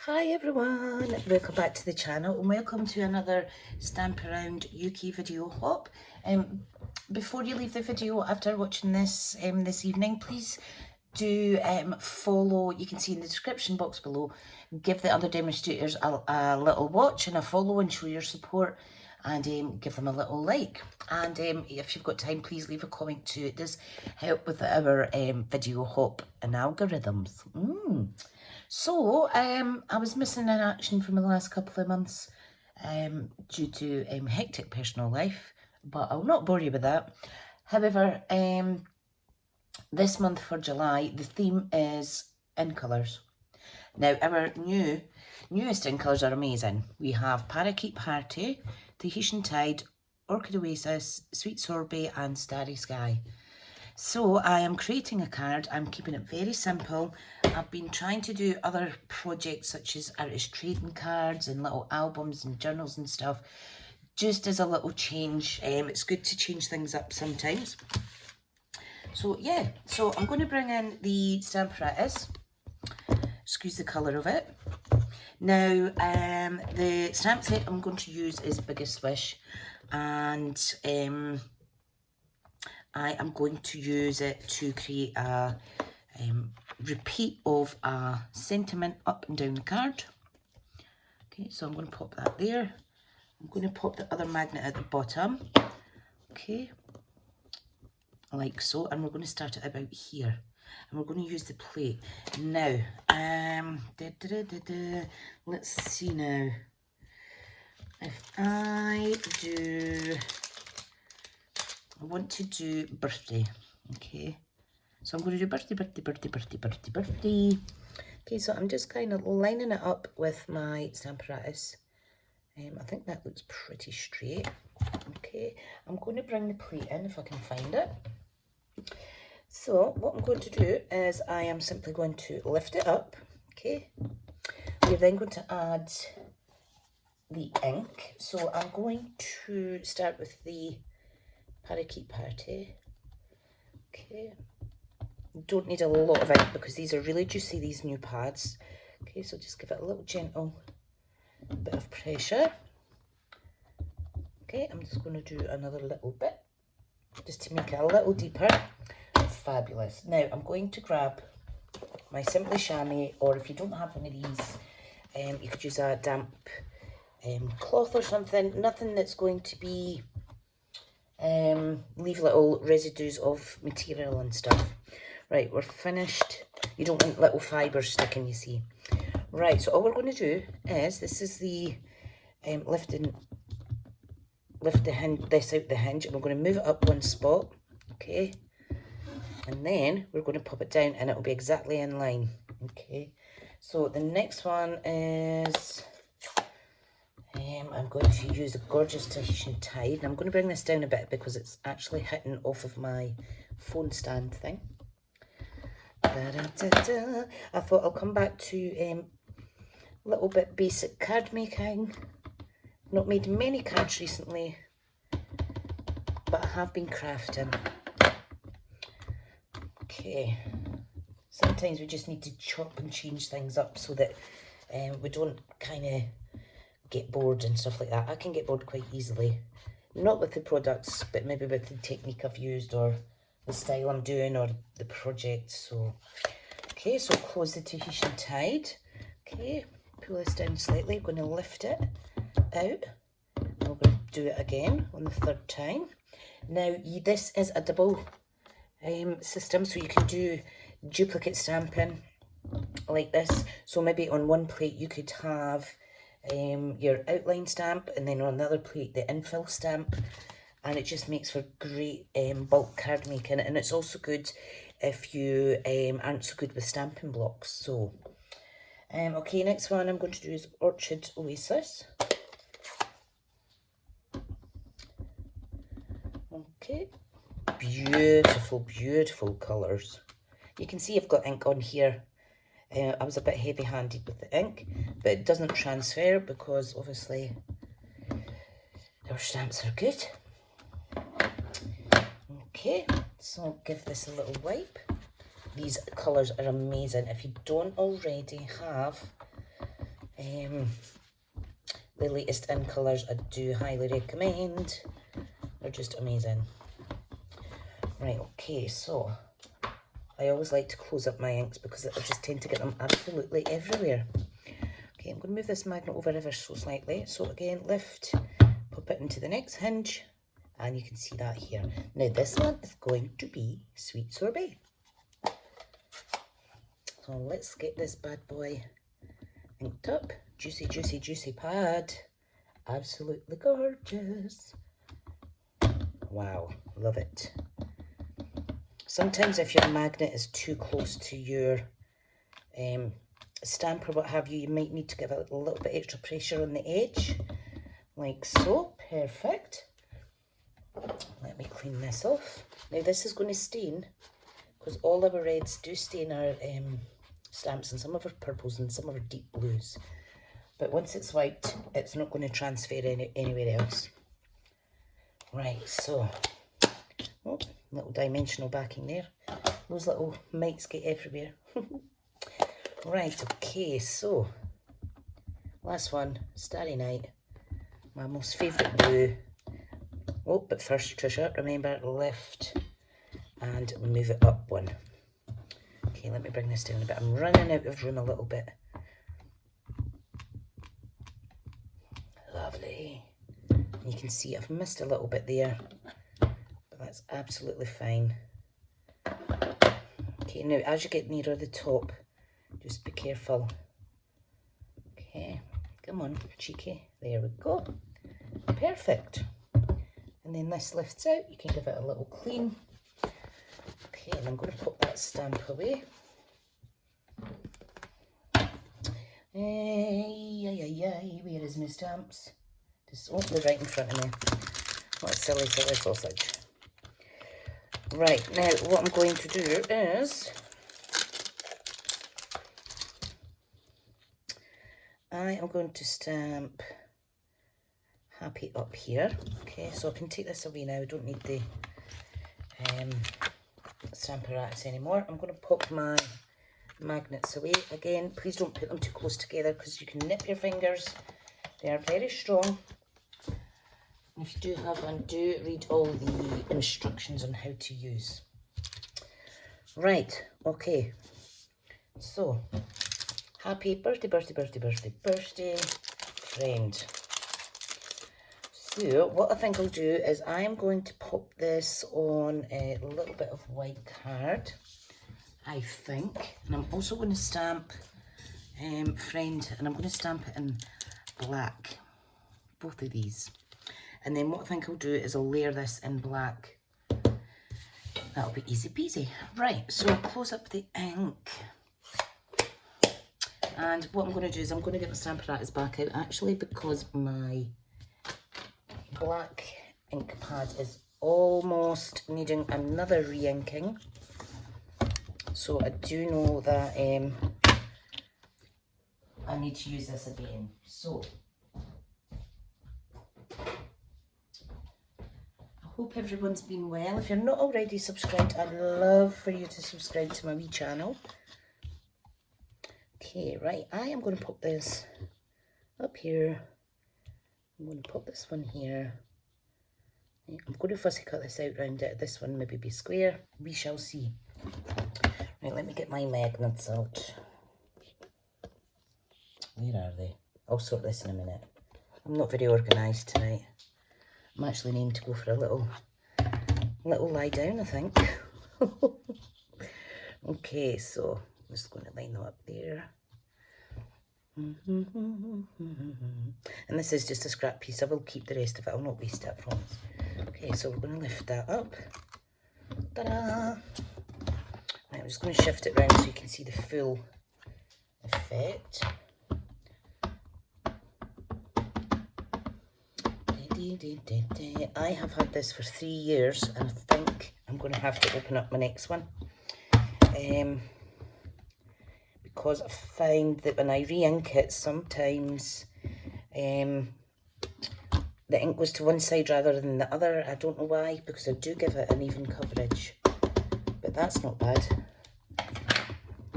Hi everyone, welcome back to the channel and welcome to another Stamp Around UK video hop. Before you leave the video after watching this this evening, please do follow. You can see in the description box below, give the other demonstrators a little watch and a follow and show your support, and give them a little like. And if you've got time, please leave a comment too. It does help with our video hop and algorithms. So, I was missing in action from the last couple of months due to hectic personal life, but I'll not bore you with that. However, this month for July, the theme is in colours. Now, our newest in colours are amazing. We have Parakeet Party, Tahitian Tide, Orchid Oasis, Sweet Sorbet and Starry Sky. So I am creating a card. I'm keeping it very simple. I've been trying to do other projects such as artist trading cards and little albums and journals and stuff, just as a little change. It's good to change things up sometimes. So yeah, so I'm going to bring in the Stamparatus. Excuse the colour of it. Now, the stamp set I'm going to use is Biggest Wish, and I am going to use it to create a repeat of a sentiment up and down the card. Okay, so I'm going to pop that there. I'm going to pop the other magnet at the bottom. Okay, like so, and we're going to start it about here. And we're going to use the plate. Now, let's see now. If I want to do birthday, okay, so I'm going to do birthday. Okay, so I'm just kind of lining it up with my Stamparatus. I think that looks pretty straight. Okay, I'm going to bring the plate in if I can find it. So what I'm going to do is I am simply going to lift it up. Okay, we're then going to add the ink. So I'm going to start with the Parakeet Party. Okay, don't need a lot of ink because these are really juicy, these new pads. Okay, so just give it a little gentle bit of pressure. Okay, I'm just going to do another little bit just to make it a little deeper. Fabulous. Now I'm going to grab my Simply Chamois, or if you don't have one of these, you could use a damp cloth or something. Nothing that's going to be leave little residues of material and stuff. Right, we're finished. You don't want little fibres sticking, you see. Right, so all we're going to do is, this is the lift the hinge, this out the hinge, and we're going to move it up one spot. Okay, and then we're going to pop it down and it'll be exactly in line. Okay, so the next one is I'm going to use a gorgeous Tahitian Tide, and I'm going to bring this down a bit because it's actually hitting off of my phone stand thing. I thought I'll come back to a little bit basic card making. Not made many cards recently, but I have been crafting. Okay, sometimes we just need to chop and change things up so that we don't kind of get bored and stuff like that. I can get bored quite easily, not with the products, but maybe with the technique I've used or the style I'm doing or the project. So okay, so close the Tahitian Tide. Okay, pull this down slightly. We're going to lift it out, and we're going to do it again on the third time. Now this is a double system, so you can do duplicate stamping like this. So maybe on one plate you could have your outline stamp, and then on another plate the infill stamp, and it just makes for great bulk card making. And it's also good if you aren't so good with stamping blocks. So okay, next one I'm going to do is Orchid Oasis. Okay, beautiful colours. You can see I've got ink on here. I was a bit heavy-handed with the ink, but it doesn't transfer because obviously our stamps are good. Okay, so I'll give this a little wipe. These colours are amazing. If you don't already have The latest in colours I do highly recommend. They're just amazing. Right, okay, so I always like to close up my inks because I just tend to get them absolutely everywhere. Okay, I'm going to move this magnet over ever so slightly. So again, lift, pop it into the next hinge, and you can see that here. Now this one is going to be Sweet Sorbet. So let's get this bad boy inked up. Juicy, juicy, juicy pad. Absolutely gorgeous. Wow, love it. Sometimes if your magnet is too close to your stamp or what have you, you might need to give it a little bit extra pressure on the edge, like so. Perfect. Let me clean this off. Now this is going to stain, because all our reds do stain our stamps, and some of our purples and some of our deep blues. But once it's wiped, it's not going to transfer anywhere else. Right, so, oh, little dimensional backing there. Those little mites get everywhere. Right, okay, so, last one, Starry Night, my most favourite blue. Oh, but first, Trisha, remember, lift and move it up one. Okay, let me bring this down a bit. I'm running out of room a little bit. Lovely. You can see I've missed a little bit there, but that's absolutely fine. Okay, now as you get nearer the top, just be careful. Okay, come on, cheeky. There we go. Perfect. And then this lifts out. You can give it a little clean. Okay, and I'm going to put that stamp away. Where is my stamps? Just, oh, they're right in front of me. What a silly, silly sausage. Right, now what I'm going to do is I am going to stamp Happy up here. Okay, so I can take this away now. I don't need the Stamparatus anymore. I'm going to pop my magnets away. Again, please don't put them too close together because you can nip your fingers. They are very strong. And if you do have one, do read all the instructions on how to use. Right, okay. So, happy birthday, birthday, birthday, birthday, birthday, friend. So, what I think I'll do is I am going to pop this on a little bit of white card, I think. And I'm also going to stamp friend, and I'm going to stamp it in black, both of these. And then what I think I'll do is I'll layer this in black. That'll be easy peasy. Right, so I'll close up the ink. And what I'm going to do is I'm going to get my Stamparatus back out, actually, because my black ink pad is almost needing another re-inking. So I do know that I need to use this again. So I hope everyone's been well. If you're not already subscribed, I'd love for you to subscribe to my wee channel. Okay, right, I am going to pop this up here. I'm going to pop this one here. I'm going to fussy cut this out round it. This one maybe be square. We shall see. Right, let me get my magnets out. Where are they? I'll sort this in a minute. I'm not very organised tonight. I'm actually named to go for a little lie down, I think. Okay, so I'm just going to line them up there. And this is just a scrap piece. I will keep the rest of it. I'll not waste it, I promise. Okay, so we're going to lift that up. Ta-da! Right, I'm just going to shift it around so you can see the full effect. I have had this for 3 years, and I think I'm going to have to open up my next one. Because I find that when I re-ink it, sometimes the ink goes to one side rather than the other. I don't know why, because I do give it an even coverage. But that's not bad.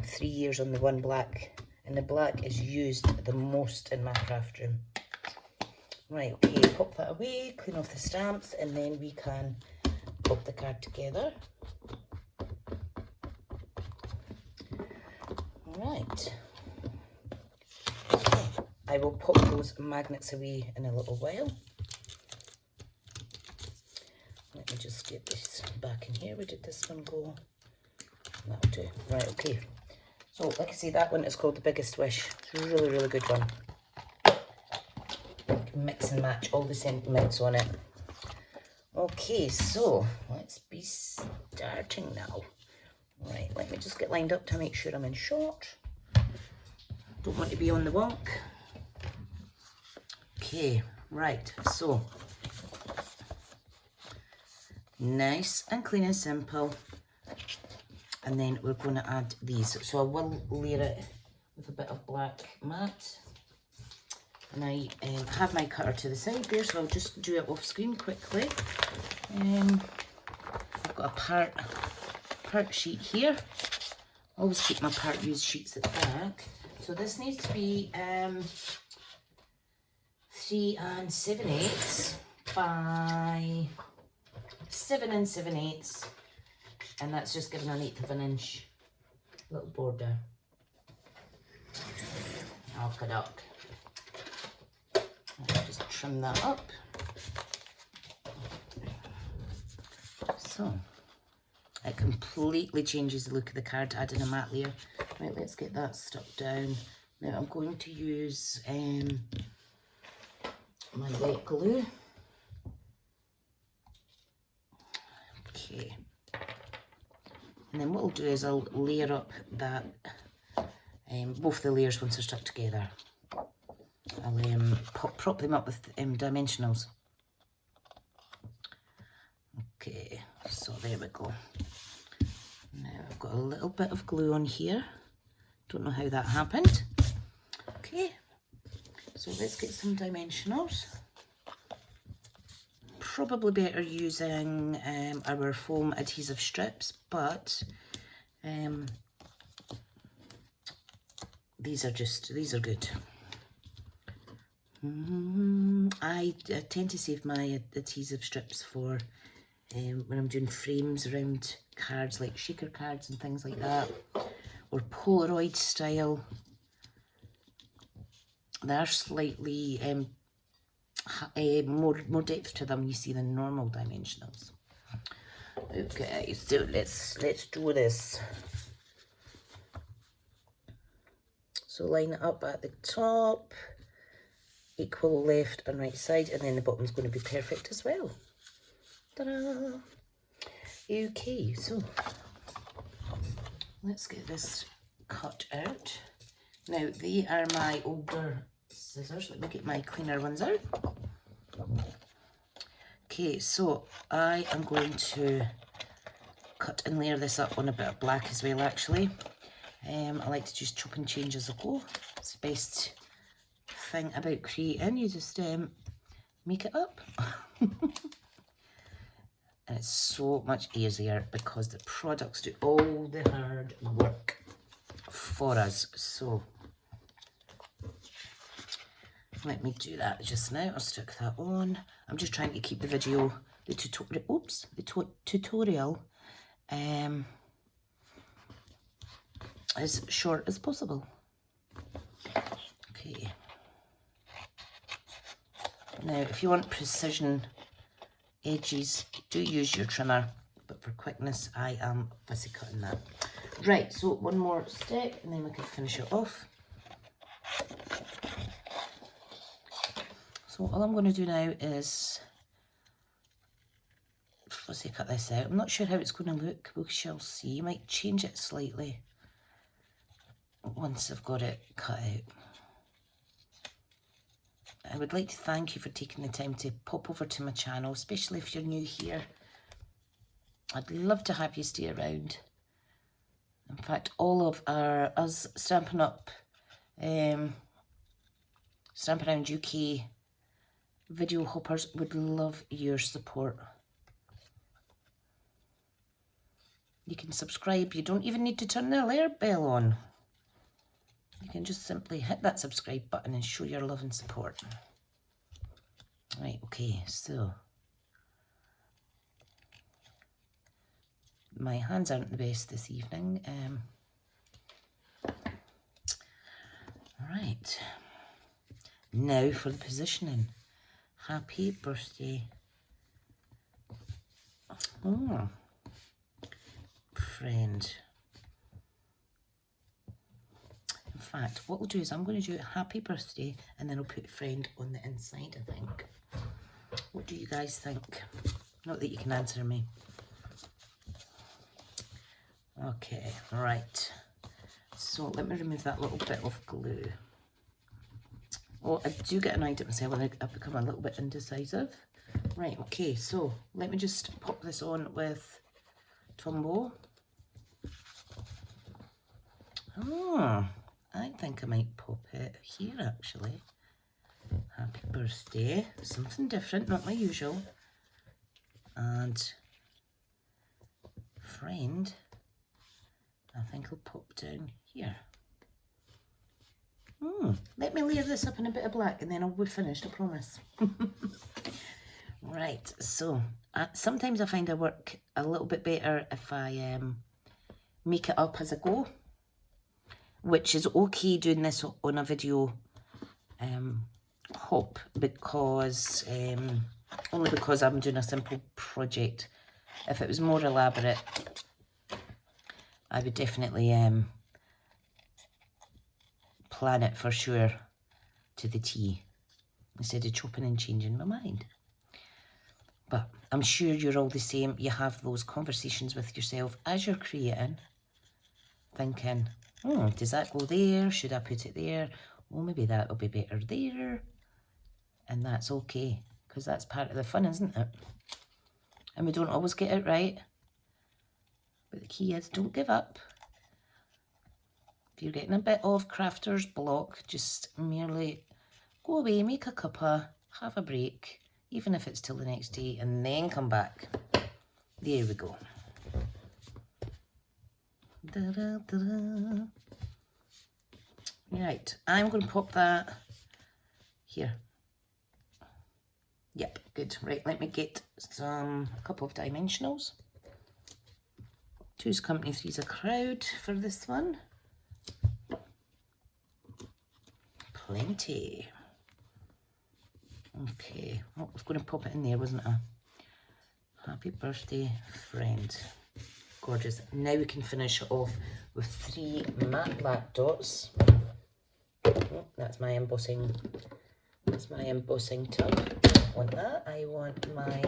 3 years on the one black and the black is used the most in my craft room. Right, okay, pop that away, clean off the stamps, and then we can pop the card together. Right. I will pop those magnets away in a little while. Let me just get this back in here. Where did this one go? That'll do. Right, okay. So, like I say, that one is called The Biggest Wish. It's a really, really good one. You can mix and match all the sentiments on it. Okay, so let's be starting now. Right, let me just get lined up to make sure I'm in shot. Don't want to be on the wonk. Okay, right, so nice and clean and simple. And then we're going to add these. So I will layer it with a bit of black matte. And I have my cutter to the side there, so I'll just do it off screen quickly. I've got a part sheet here. Always keep my part used sheets at the back. So this needs to be 3 7/8 by 7 7/8, and that's just giving an 1/8 of an inch little border. Okie doke. I'll just trim that up. So it completely changes the look of the card, adding a matte layer. Right, let's get that stuck down. Now I'm going to use my wet glue. Okay. And then what I'll do is I'll layer up that, both the layers once they're stuck together. I'll prop them up with dimensionals. Okay, so there we go. Now I've got a little bit of glue on here. Don't know how that happened. Okay, so let's get some dimensionals. Probably better using our foam adhesive strips, but these are good. I tend to save my adhesive strips for when I'm doing frames around cards, like shaker cards and things like that, or Polaroid style. They're slightly more depth to them, you see, than normal dimensionals. Okay, so let's do this. So line it up at the top, equal left and right side, and then the bottom's going to be perfect as well. Ta-da! Okay, so let's get this cut out. Now, they are my older scissors. Let me get my cleaner ones out. Okay, so I am going to cut and layer this up on a bit of black as well, actually. I like to just chop and change as I go. It's the best thing about creating. You just make it up. And it's so much easier because the products do all the hard work for us. So let me do that just now. I'll stick that on. I'm just trying to keep the video, the tutorial as short as possible. Okay. Now, if you want precision edges, do use your trimmer, but for quickness, I am fussy cutting that. Right, so one more step, and then we can finish it off. So all I'm going to do now is fussy cut this out. I'm not sure how it's going to look. We shall see. I might change it slightly once I've got it cut out. I would like to thank you for taking the time to pop over to my channel, especially if you're new here. I'd love to have you stay around. In fact, all of us Stampin' Around UK video hoppers would love your support. You can subscribe. You don't even need to turn the alert bell on. you can just simply hit that subscribe button and show your love and support. Right, okay, so my hands aren't the best this evening. Right, now for the positioning. Happy birthday. Oh, friend. In fact, what we'll do is I'm going to do happy birthday and then I'll put friend on the inside, I think. What do you guys think? Not that you can answer me. Okay, right. So let me remove that little bit of glue. Oh, I do get annoyed at myself when I become a little bit indecisive. Right, okay, so let me just pop this on with Tombow. Oh, I think I might pop it here actually. Happy birthday, something different, not my usual. And friend, I think I'll pop down here. Let me layer this up in a bit of black and then I'll be finished, I promise. Right, so sometimes I find I work a little bit better if I make it up as I go, which is okay doing this on a video hop, because only because I'm doing a simple project. If it was more elaborate, I would definitely plan it for sure to the T instead of chopping and changing my mind. But I'm sure you're all the same. You have those conversations with yourself as you're creating, thinking, oh, does that go there? Should I put it there? Oh, maybe that'll be better there. And that's okay, because that's part of the fun, isn't it? And we don't always get it right. But the key is don't give up. If you're getting a bit of crafter's block, just merely go away, make a cuppa, have a break, even if it's till the next day, and then come back. There we go. Da, da, da, da. Right, I'm going to pop that here. Yep, good. Right, let me get a couple of dimensionals. 2's company, 3's a crowd for this one. Plenty. Okay, I was going to pop it in there, wasn't I? Happy birthday, friend. Gorgeous. Now we can finish it off with 3 matte black dots. Oh, that's my embossing. That's my embossing tub. I want that. I want my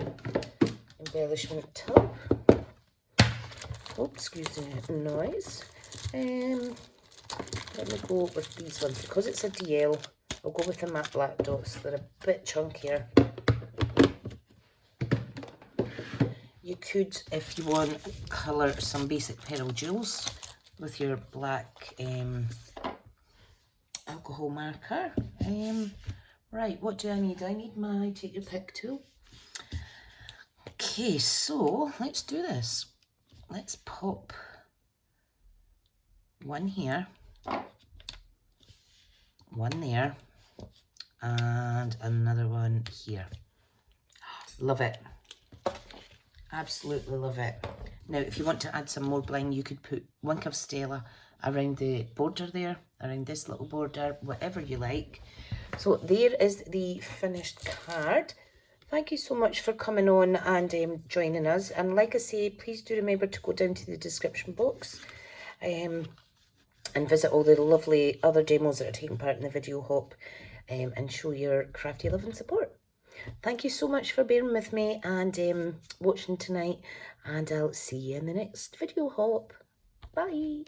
embellishment tub. Oh, excuse the noise. Let me go with these ones. Because it's a DL, I'll go with the matte black dots. They're a bit chunkier. You could, if you want, colour some basic pearl jewels with your black alcohol marker. Right, what do I need? I need my take your pick tool. Okay, so let's do this. Let's pop one here, one there, and another one here. Love it. Absolutely love it. Now, if you want to add some more bling, you could put Wink of Stella around the border there, around this little border, whatever you like. So there is the finished card. Thank you so much for coming on and joining us. And like I say, please do remember to go down to the description box and visit all the lovely other demos that are taking part in the video hop and show your crafty love and support. Thank you so much for bearing with me and watching tonight, and I'll see you in the next video hop. Bye.